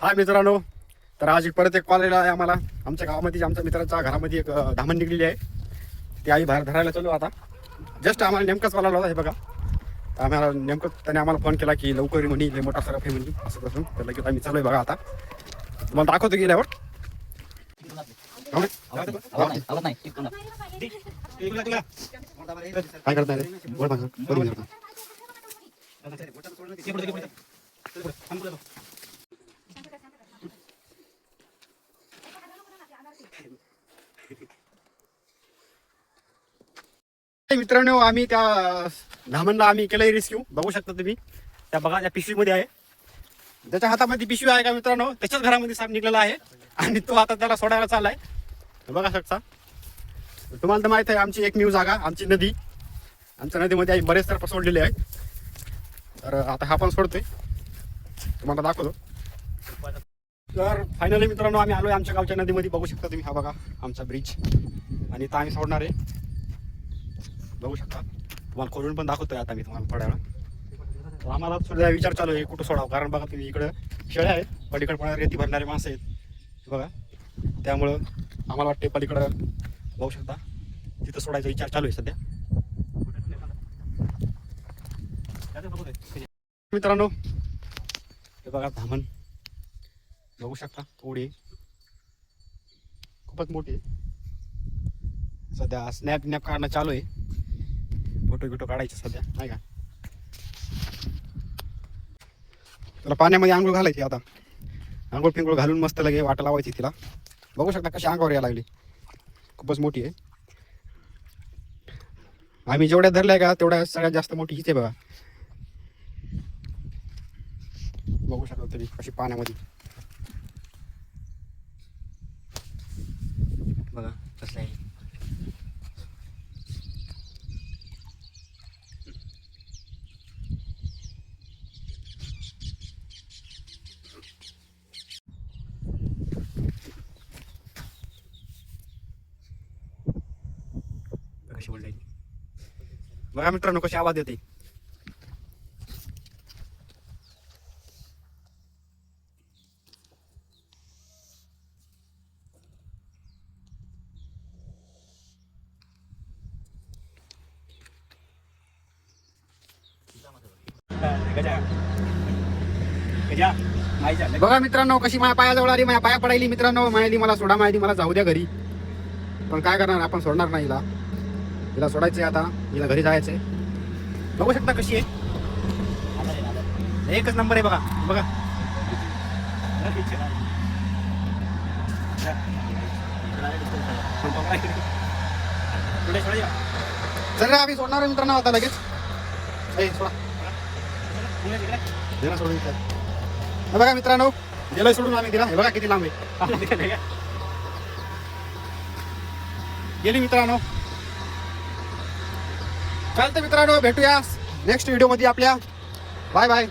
हाय मित्रांनो, तर आज परत एक कॉल आहे आम्हाला. आमच्या गावामध्ये आमच्या मित्राच्या घरामध्ये एक धामण निघलेली आहे. ती आई बाहेर धरायला चालू आता. जस्ट आम्हाला नेमकंच कॉल आला होता. हे बघा, आम्हाला नेमकं त्याने आम्हाला फोन केला की लवकर म्हणी, लय मोठा सरफ आहे म्हणी असं तसं. तर लगेच आम्ही चालू आहे बघा. आता तुम्हाला दाखवतो गेल्यावर. काय करताय रे? बोल माझं बोल मी मित्रांनो, आम्ही त्या धामणला आम्ही केलंय रेस्क्यू. बघू शकता तुम्ही, त्या बघा त्या पिशवी मध्ये आहे. ज्याच्या हातामध्ये पिशवी आहे का मित्रांनो, त्याच्याच घरामध्ये साप निघलेला आहे आणि तो आता त्याला सोडायला चाललाय. बघा शकता. तुम्हाला तर माहित आहे आमची एकमेव जागा, आमची नदी. आमच्या नदीमध्ये आम्ही बरेच सर्प सोडलेले आहेत. तर आता हा पण सोडतोय, तुम्हाला दाखवतो. तर फायनली मित्रांनो आम्ही आलोय आमच्या गावच्या नदीमध्ये. बघू शकता तुम्ही, हा बघा आमचा ब्रिज आणि इथं आम्ही सोडणार आहे. बघू शकता, तुम्हाला खोलून पण दाखवतोय आता मी तुम्हाला थोड्या वेळा. आम्हाला सुद्धा विचार चालू आहे कुठं सोडावं, कारण बघा तुम्ही इकडं शेळ्या आहेत, पलीकडे पण रेती भरणारे माणसं आहेत बघा. त्यामुळं आम्हाला वाटते पलीकडं बघू शकता तिथं सोडायचा विचार चालू आहे सध्या. मित्रांनो हे बघा धामण, बघू शकता थोडी खूपच मोठी आहे. सध्या स्नॅप काढणं चालू आहे, फोटो काढायचे सध्या नाही का. त्याला पाण्यामध्ये आंघोळ घालायची. आता आंघोळ पिंघोळ घालून मस्त लगे वाटा लावायची तिला. बघू शकता कशी अंगावर यायला लागली, खूपच मोठी आहे. आम्ही जेवढ्या धरल्या का तेवढ्या सगळ्यात जास्त मोठी हीच आहे बघा. बघू शकता तुम्ही कशी पाण्यामध्ये बघा कसं आहे. बघा मित्रांनो कशी आवाज येते. बघा मित्रांनो कशी माझ्या पायाजवळ आली, माझ्या पाया पडायली. मित्रांनो म्हणाली मला सोडा, माहिती मला जाऊ द्या घरी. पण काय करणार, आपण सोडणार नाही हिला. हिला सोडायचंय आता, हिला घरी जायचंय. बघू शकता कशी आहे, एकच नंबर आहे बघा. बघा चल आम्ही सोडणार आहे मित्रांनो आता लगेच. सोडा सोडून बघा मित्रांनो, गेलं सोडून आम्ही तिला. हे बघा किती लांब आहे, गेली मित्रांनो. चालतं मित्रांनो, भेटूया नेक्स्ट व्हिडिओ मध्ये आपल्या. Bye bye.